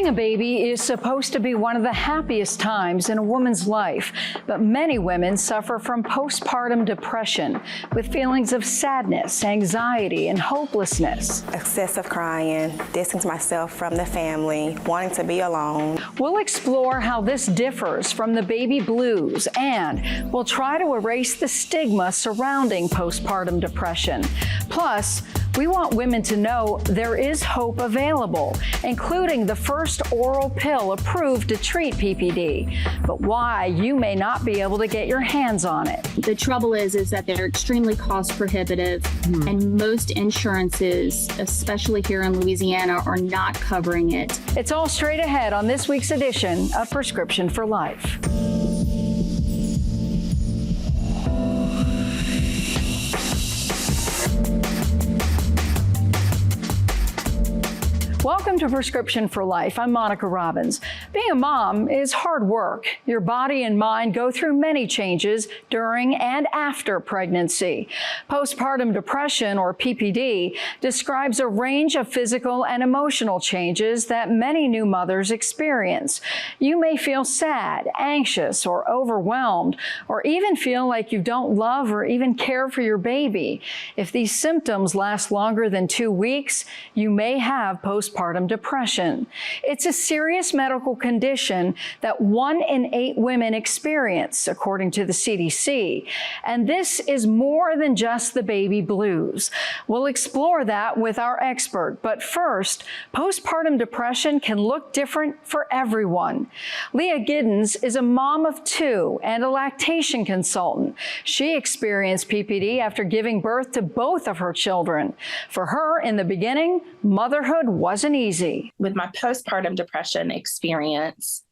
Having a baby is supposed to be one of the happiest times in a woman's life, but many women suffer from postpartum depression with feelings of sadness, anxiety, and hopelessness. Excessive crying, distancing myself from the family, wanting to be alone. We'll explore how this differs from the baby blues, and we'll try to erase the stigma surrounding postpartum depression. Plus, we want women to know there is hope available, including the first oral pill approved to treat PPD, but why you may not be able to get your hands on it. The trouble is that they're extremely cost prohibitive, and most insurances, especially here in Louisiana, are not covering it. It's all straight ahead on this week's edition of Prescription for Life. Welcome to Prescription for Life. I'm Monica Robbins. Being a mom is hard work. Your body and mind go through many changes during and after pregnancy. Postpartum depression, or PPD, describes a range of physical and emotional changes that many new mothers experience. You may feel sad, anxious, or overwhelmed, or even feel like you don't love or even care for your baby. If these symptoms last longer than 2 weeks, you may have postpartum depression. It's a serious medical condition that 1 in 8 women experience, according to the CDC. And this is more than just the baby blues. We'll explore that with our expert. But first, postpartum depression can look different for everyone. Leah Giddens is a mom of 2 and a lactation consultant. She experienced PPD after giving birth to both of her children. For her, in the beginning, motherhood wasn't easy. With my postpartum depression experience,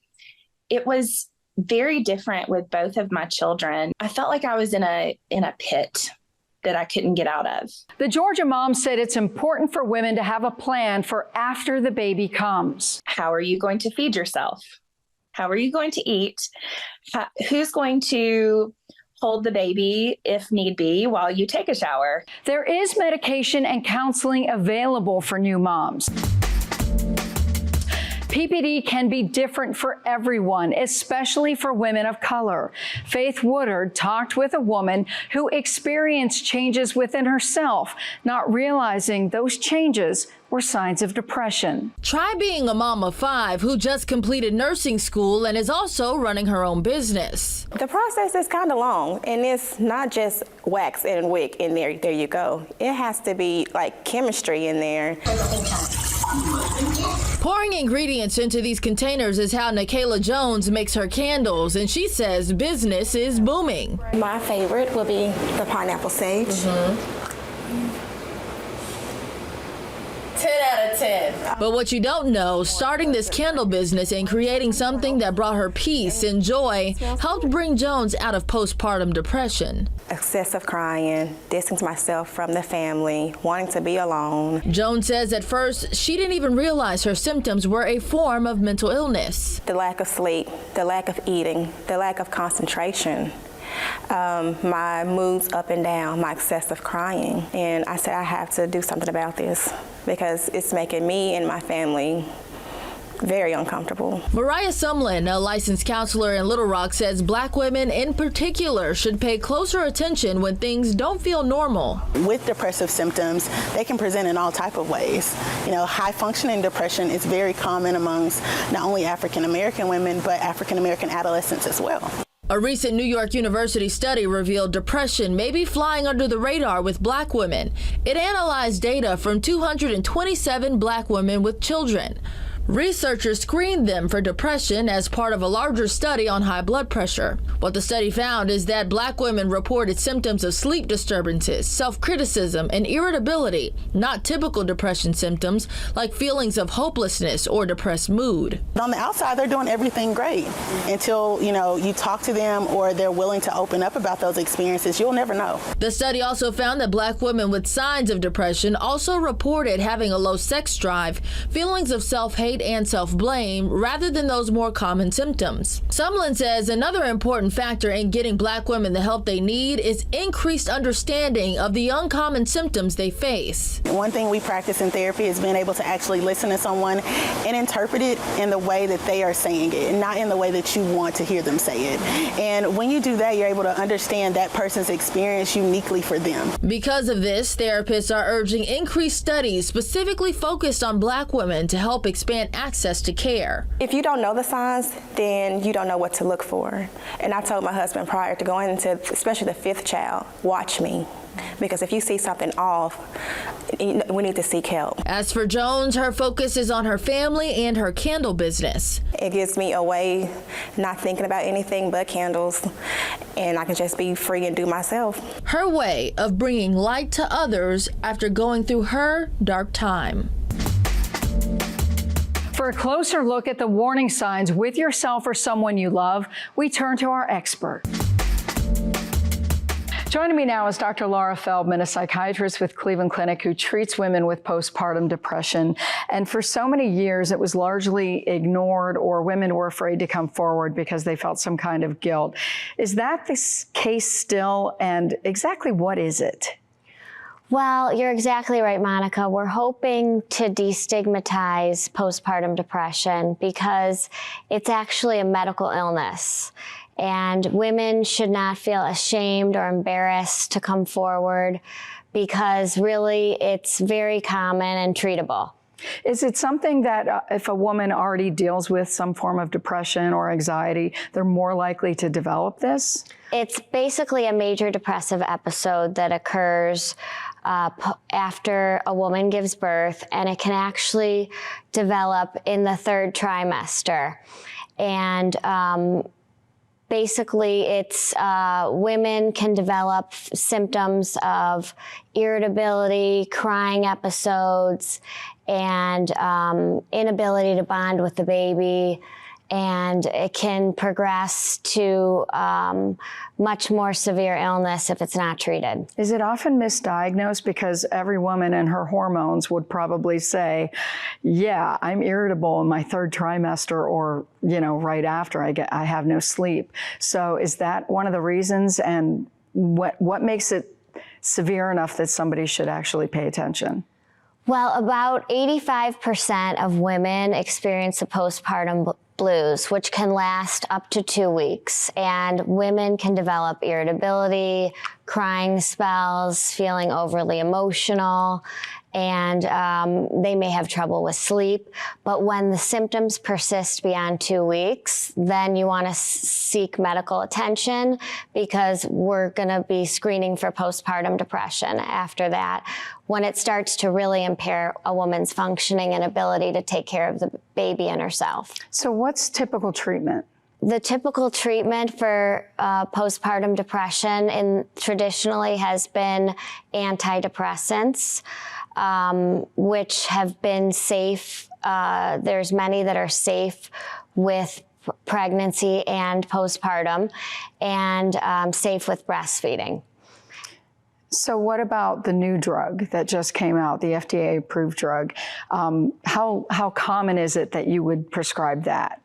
it was very different with both of my children. I felt like I was in a pit that I couldn't get out of. The Georgia mom said it's important for women to have a plan for after the baby comes. How are you going to feed yourself? How are you going to eat? Who's going to hold the baby, if need be, while you take a shower? There is medication and counseling available for new moms. PPD can be different for everyone, especially for women of color. Faith Woodard talked with a woman who experienced changes within herself, not realizing those changes were signs of depression. Try being a mom of 5 who just completed nursing school and is also running her own business. The process is kind of long, and it's not just wax and wick in there you go. It has to be like chemistry in there. Pouring ingredients into these containers is how Nikayla Jones makes her candles, and she says business is booming. My favorite will be the pineapple sage. 10 out of 10. But what you don't know, starting this candle business and creating something that brought her peace and joy helped bring Jones out of postpartum depression. Excessive crying, distancing myself from the family, wanting to be alone. Jones says at first she didn't even realize her symptoms were a form of mental illness. The lack of sleep, the lack of eating, the lack of concentration. My moods up and down, my excessive crying. And I said I have to do something about this because it's making me and my family very uncomfortable. Mariah Sumlin, a licensed counselor in Little Rock, says Black women in particular should pay closer attention when things don't feel normal. With depressive symptoms, they can present in all type of ways. You know, high functioning depression is very common amongst not only African American women, but African American adolescents as well. A recent New York University study revealed depression may be flying under the radar with Black women. It analyzed data from 227 Black women with children. Researchers screened them for depression as part of a larger study on high blood pressure. What the study found is that Black women reported symptoms of sleep disturbances, self-criticism, and irritability, not typical depression symptoms like feelings of hopelessness or depressed mood. On the outside, they're doing everything great until, you talk to them or they're willing to open up about those experiences. You'll never know. The study also found that Black women with signs of depression also reported having a low sex drive, feelings of self-hate, hate and self-blame rather than those more common symptoms. Sumlin says another important factor in getting Black women the help they need is increased understanding of the uncommon symptoms they face. One thing we practice in therapy is being able to actually listen to someone and interpret it in the way that they are saying it, and not in the way that you want to hear them say it. And when you do that, you're able to understand that person's experience uniquely for them. Because of this, therapists are urging increased studies specifically focused on Black women to help expand access to care. If you don't know the signs, then you don't know what to look for. And I told my husband prior to going into, especially the 5th child, watch me. Because if you see something off, we need to seek help. As for Jones, her focus is on her family and her candle business. It gives me a way not thinking about anything but candles, and I can just be free and do myself. Her way of bringing light to others after going through her dark time. For a closer look at the warning signs with yourself or someone you love, we turn to our expert. Joining me now is Dr. Laura Feldman, a psychiatrist with Cleveland Clinic who treats women with postpartum depression. And for so many years, it was largely ignored, or women were afraid to come forward because they felt some kind of guilt. Is that the case still? And exactly what is it? Well, you're exactly right, Monica. We're hoping to destigmatize postpartum depression because it's actually a medical illness. And women should not feel ashamed or embarrassed to come forward because really it's very common and treatable. Is it something that if a woman already deals with some form of depression or anxiety, they're more likely to develop this? It's basically a major depressive episode that occurs after a woman gives birth, and it can actually develop in the 3rd trimester. And basically, it's women can develop symptoms of irritability, crying episodes, and inability to bond with the baby. And it can progress to much more severe illness if it's not treated. Is it often misdiagnosed? Because every woman and her hormones would probably say, yeah, I'm irritable in my 3rd trimester, or, right after I have no sleep. So is that one of the reasons? And what makes it severe enough that somebody should actually pay attention? Well, about 85% of women experience the postpartum blues, which can last up to 2 weeks. And women can develop irritability, crying spells, feeling overly emotional, and they may have trouble with sleep. But when the symptoms persist beyond 2 weeks, then you want to seek medical attention because we're going to be screening for postpartum depression after that, when it starts to really impair a woman's functioning and ability to take care of the baby and herself. So what's typical treatment? The typical treatment for postpartum depression traditionally has been antidepressants, which have been safe. There's many that are safe with pregnancy and postpartum, and safe with breastfeeding. So what about the new drug that just came out, the FDA-approved drug? How common is it that you would prescribe that?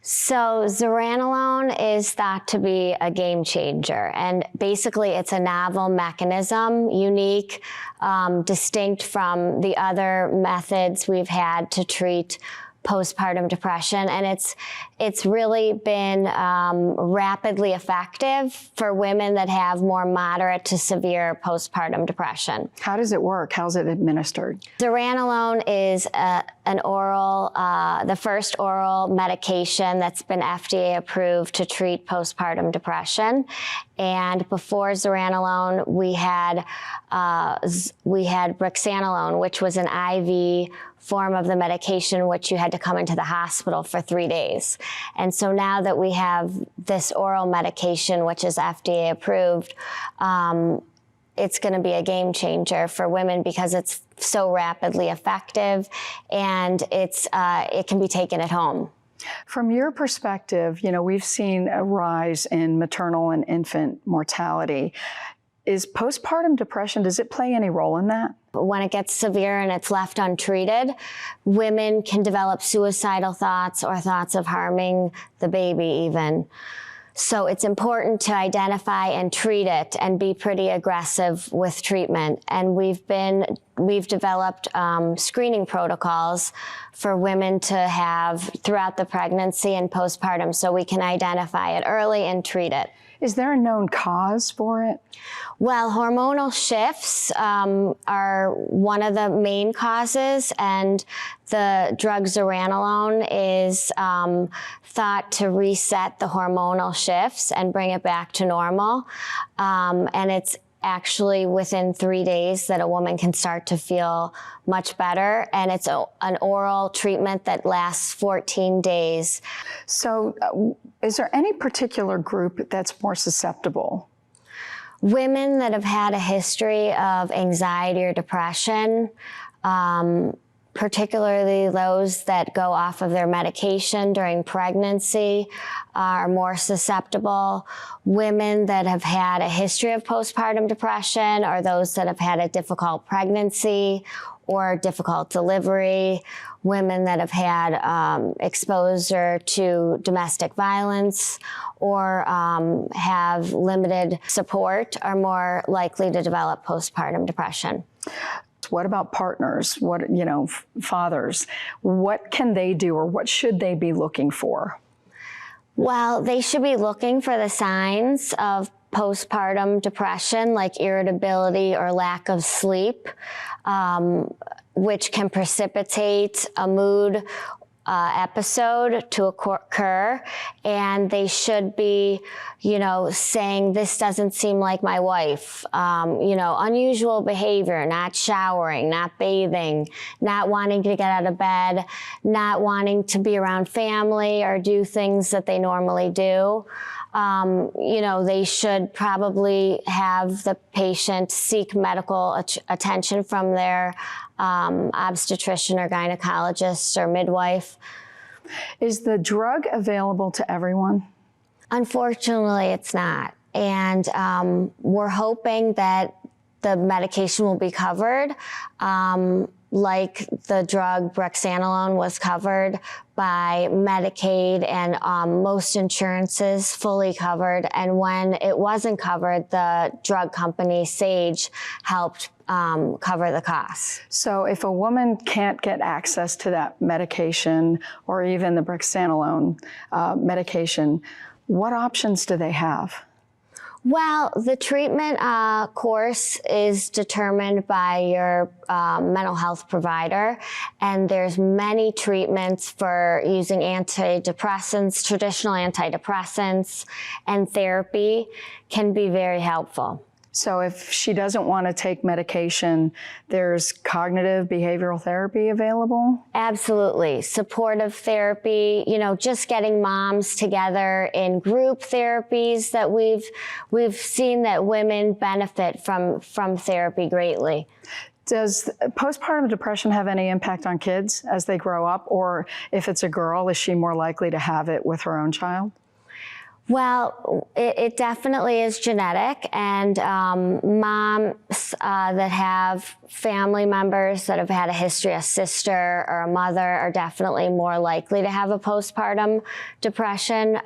So zuranolone is thought to be a game changer, and basically it's a novel mechanism, unique, distinct from the other methods we've had to treat postpartum depression, and it's really been rapidly effective for women that have more moderate to severe postpartum depression. How does it work? How's it administered? Zuranolone is an oral, the first oral medication that's been FDA approved to treat postpartum depression. And before zuranolone, we had brexanolone, which was an IV form of the medication, which you had to come into the hospital for 3 days. And so now that we have this oral medication, which is FDA approved, it's going to be a game changer for women because it's so rapidly effective, and it can be taken at home. From your perspective, we've seen a rise in maternal and infant mortality. Is postpartum depression, does it play any role in that? When it gets severe and it's left untreated, women can develop suicidal thoughts or thoughts of harming the baby even. So it's important to identify and treat it and be pretty aggressive with treatment. And we've developed screening protocols for women to have throughout the pregnancy and postpartum so we can identify it early and treat it. Is there a known cause for it? Well, hormonal shifts are one of the main causes, and the drug zuranolone is thought to reset the hormonal shifts and bring it back to normal. And it's actually within 3 days that a woman can start to feel much better. And it's an oral treatment that lasts 14 days. So is there any particular group that's more susceptible? Women that have had a history of anxiety or depression, particularly those that go off of their medication during pregnancy, are more susceptible. Women that have had a history of postpartum depression, or those that have had a difficult pregnancy or difficult delivery, women that have had exposure to domestic violence or have limited support are more likely to develop postpartum depression. What about partners? What, fathers? What can they do, or what should they be looking for? Well, they should be looking for the signs of postpartum depression, like irritability or lack of sleep, which can precipitate a mood episode to occur, and they should be, saying, this doesn't seem like my wife, unusual behavior, not showering, not bathing, not wanting to get out of bed, not wanting to be around family or do things that they normally do. They should probably have the patient seek medical attention from their obstetrician or gynecologist or midwife. Is the drug available to everyone? Unfortunately, it's not. And we're hoping that the medication will be covered, like the drug brexanolone was covered by Medicaid and most insurances fully covered. And when it wasn't covered, the drug company Sage helped cover the costs. So if a woman can't get access to that medication or even the brexanolone medication, what options do they have? Well, the treatment course is determined by your mental health provider, and there's many treatments for using antidepressants. Traditional antidepressants and therapy can be very helpful. So if she doesn't want to take medication, there's cognitive behavioral therapy available? Absolutely. Supportive therapy, just getting moms together in group therapies that we've seen that women benefit from therapy greatly. Does postpartum depression have any impact on kids as they grow up? Or if it's a girl, is she more likely to have it with her own child? Well, it definitely is genetic, and moms that have family members that have had a history, a sister or a mother, are definitely more likely to have a postpartum depression.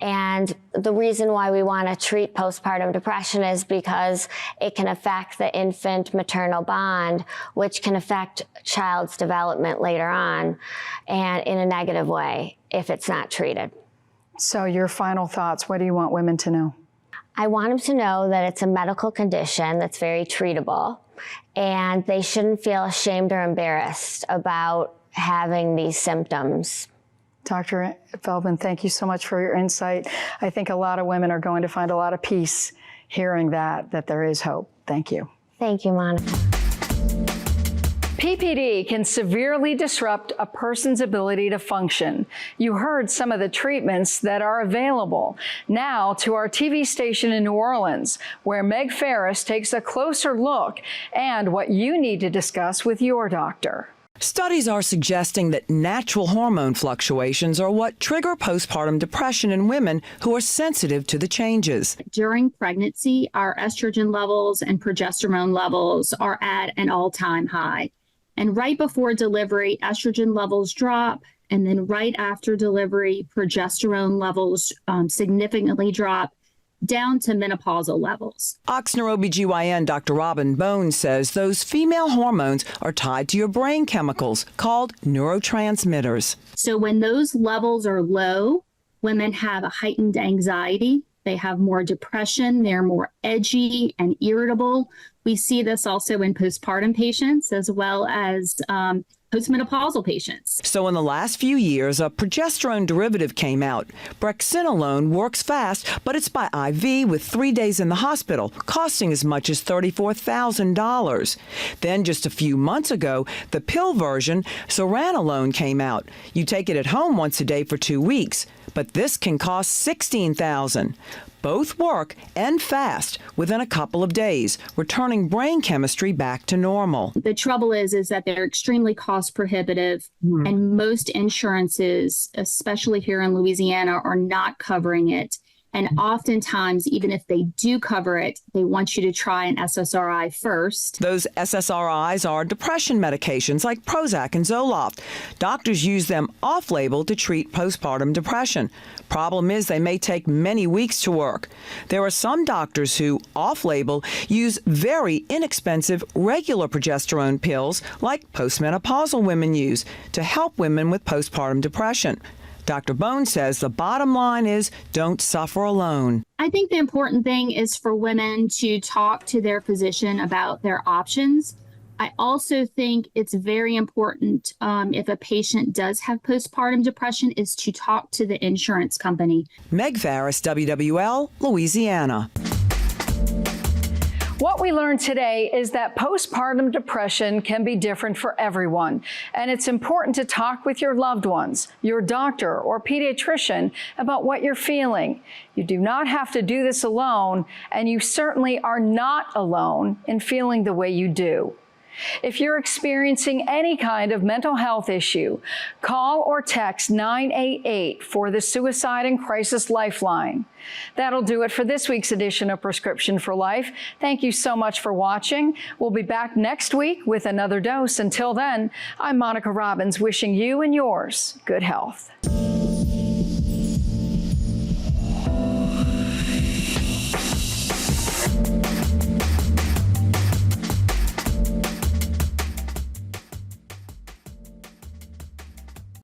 And the reason why we want to treat postpartum depression is because it can affect the infant-maternal bond, which can affect child's development later on, and in a negative way if it's not treated. So your final thoughts, what do you want women to know? I want them to know that it's a medical condition that's very treatable, and they shouldn't feel ashamed or embarrassed about having these symptoms. Dr. Feldman, thank you so much for your insight. I think a lot of women are going to find a lot of peace hearing that there is hope. Thank you. Thank you, Monica. PPD can severely disrupt a person's ability to function. You heard some of the treatments that are available. Now to our TV station in New Orleans, where Meg Ferris takes a closer look and what you need to discuss with your doctor. Studies are suggesting that natural hormone fluctuations are what trigger postpartum depression in women who are sensitive to the changes. During pregnancy, our estrogen levels and progesterone levels are at an all-time high. And right before delivery, estrogen levels drop. And then right after delivery, progesterone levels significantly drop down to menopausal levels. Oxnard OBGYN Dr. Robin Bones says those female hormones are tied to your brain chemicals called neurotransmitters. So when those levels are low, women have a heightened anxiety. They have more depression. They're more edgy and irritable. We see this also in postpartum patients as well as postmenopausal patients. So in the last few years, a progesterone derivative came out. Brexanolone works fast, but it's by IV with 3 days in the hospital, costing as much as $34,000. Then just a few months ago, the pill version, Zuranolone, came out. You take it at home once a day for 2 weeks, but this can cost $16,000. Both work and fast within a couple of days, returning brain chemistry back to normal. The trouble is that they're extremely cost prohibitive, and most insurances, especially here in Louisiana, are not covering it. And oftentimes, even if they do cover it, they want you to try an SSRI first. Those SSRIs are depression medications like Prozac and Zoloft. Doctors use them off-label to treat postpartum depression. Problem is they may take many weeks to work. There are some doctors who, off-label, use very inexpensive regular progesterone pills like postmenopausal women use to help women with postpartum depression. Dr. Bones says the bottom line is don't suffer alone. I think the important thing is for women to talk to their physician about their options. I also think it's very important if a patient does have postpartum depression is to talk to the insurance company. Meg Farris, WWL, Louisiana. What we learned today is that postpartum depression can be different for everyone, and it's important to talk with your loved ones, your doctor or pediatrician about what you're feeling. You do not have to do this alone, and you certainly are not alone in feeling the way you do. If you're experiencing any kind of mental health issue, call or text 988 for the Suicide and Crisis Lifeline. That'll do it for this week's edition of Prescription for Life. Thank you so much for watching. We'll be back next week with another dose. Until then, I'm Monica Robbins, wishing you and yours good health.